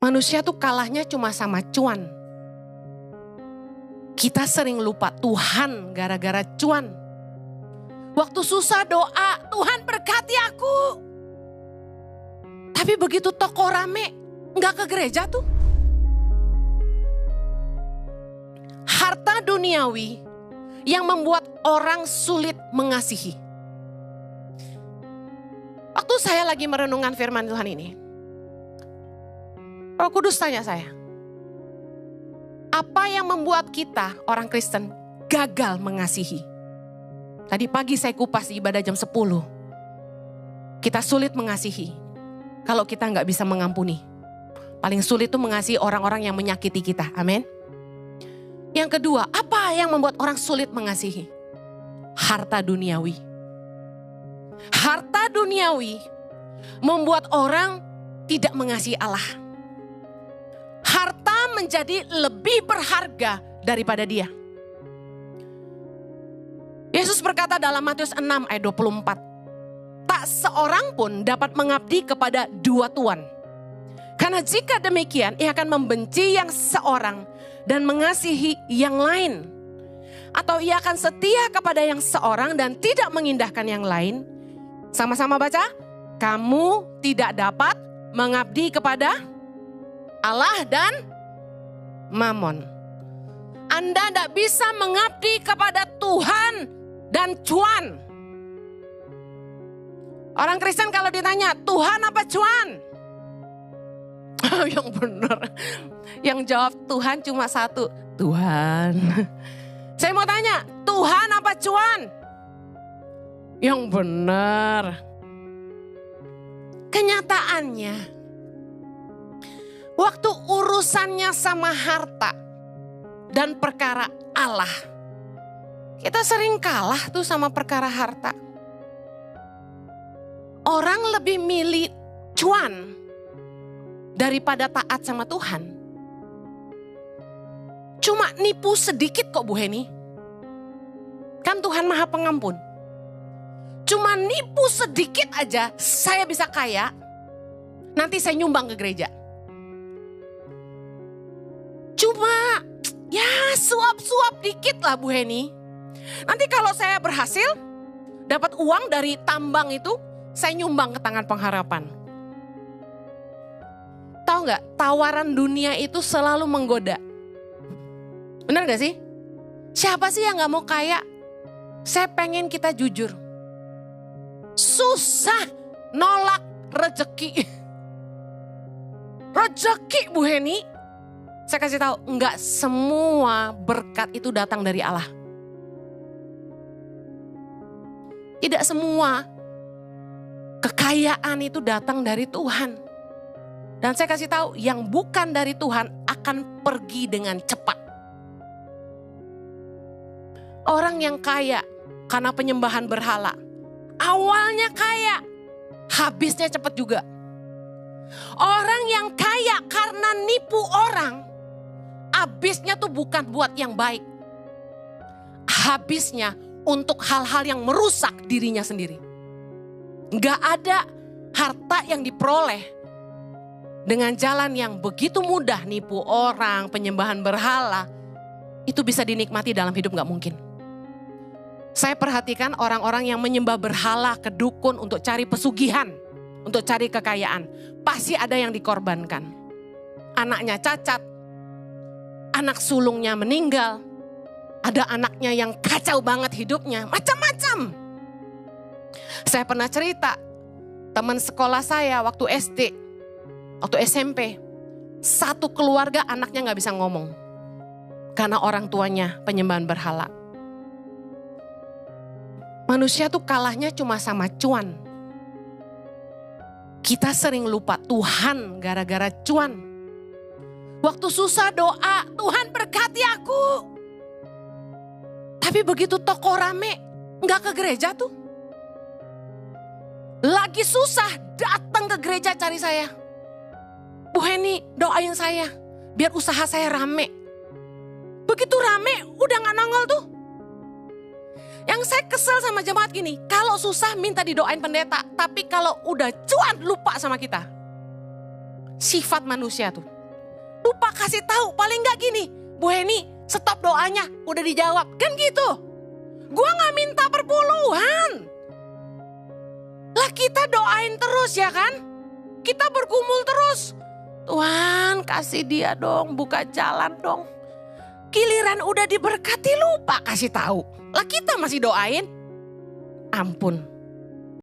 Manusia tuh kalahnya cuma sama cuan. Kita sering lupa Tuhan gara-gara cuan. Waktu susah doa, Tuhan berkati aku. Tapi begitu toko rame, nggak ke gereja tuh. Harta duniawi yang membuat orang sulit mengasihi. Waktu saya lagi merenungkan firman Tuhan ini, Roh Kudus tanya saya, apa yang membuat kita orang Kristen gagal mengasihi? Tadi pagi saya kupas di ibadah jam 10. Kita sulit mengasihi kalau kita nggak bisa mengampuni. Paling sulit itu mengasihi orang-orang yang menyakiti kita. Amin. Yang kedua, apa yang membuat orang sulit mengasihi? Harta duniawi. Harta duniawi membuat orang tidak mengasihi Allah. Harta menjadi lebih berharga daripada dia. Yesus berkata dalam Matius 6 ayat 24. Tak seorang pun dapat mengabdi kepada dua tuan. Karena jika demikian, ia akan membenci yang seorang dan mengasihi yang lain. Atau ia akan setia kepada yang seorang dan tidak mengindahkan yang lain. Sama-sama baca. Kamu tidak dapat mengabdi kepada Allah dan Mammon. Anda tidak bisa mengabdi kepada Tuhan dan cuan. Orang Kristen kalau ditanya, Tuhan apa cuan? Yang benar. Yang jawab Tuhan cuma satu, Tuhan. Saya mau tanya, Tuhan apa cuan? Yang benar. Kenyataannya, waktu urusannya sama harta dan perkara Allah, kita sering kalah tuh sama perkara harta. Orang lebih milih cuan daripada taat sama Tuhan. Cuma nipu sedikit kok Bu Heni. Kan Tuhan Maha Pengampun. Cuma nipu sedikit aja saya bisa kaya. Nanti saya nyumbang ke gereja. Cuma ya suap-suap dikit lah Bu Heni. Nanti kalau saya berhasil dapat uang dari tambang itu, saya nyumbang ke tangan pengharapan. Tahu nggak, tawaran dunia itu selalu menggoda. Benar gak sih? Siapa sih yang gak mau kaya? Saya pengen kita jujur. Susah nolak rezeki. Rezeki Bu Heni, saya kasih tahu, nggak semua berkat itu datang dari Allah. Tidak semua kekayaan itu datang dari Tuhan. Dan saya kasih tahu, yang bukan dari Tuhan akan pergi dengan cepat. Orang yang kaya karena penyembahan berhala, awalnya kaya, habisnya cepat juga. Orang yang kaya karena nipu orang, habisnya tuh bukan buat yang baik. Habisnya untuk hal-hal yang merusak dirinya sendiri. Gak ada harta yang diperoleh dengan jalan yang begitu mudah, nipu orang, penyembahan berhala, itu bisa dinikmati dalam hidup gak mungkin. Saya perhatikan orang-orang yang menyembah berhala ke dukun untuk cari pesugihan, untuk cari kekayaan. Pasti ada yang dikorbankan. Anaknya cacat, anak sulungnya meninggal, ada anaknya yang kacau banget hidupnya, macam-macam. Saya pernah cerita, teman sekolah saya waktu SD, waktu SMP, satu keluarga anaknya gak bisa ngomong. Karena orang tuanya penyembahan berhala. Manusia tuh kalahnya cuma sama cuan. Kita sering lupa Tuhan gara-gara cuan. Waktu susah doa, Tuhan berkati aku. Tapi begitu toko rame, gak ke gereja tuh. Lagi susah datang ke gereja cari saya. Bu Heni doain saya, biar usaha saya rame. Begitu rame udah gak nongol tuh. Yang saya kesel sama jemaat gini, kalau susah minta didoain pendeta, tapi kalau udah cuan lupa sama kita. Sifat manusia tuh. lupa kasih tahu. Paling gak gini, Bu Heni stop doanya, udah dijawab. Kan gitu. Gua gak minta perpuluhan. Lah kita doain terus ya kan. Kita bergumul terus. Tuhan kasih dia dong, buka jalan dong. Giliran udah diberkati lupa kasih tahu. Lah kita masih doain. Ampun.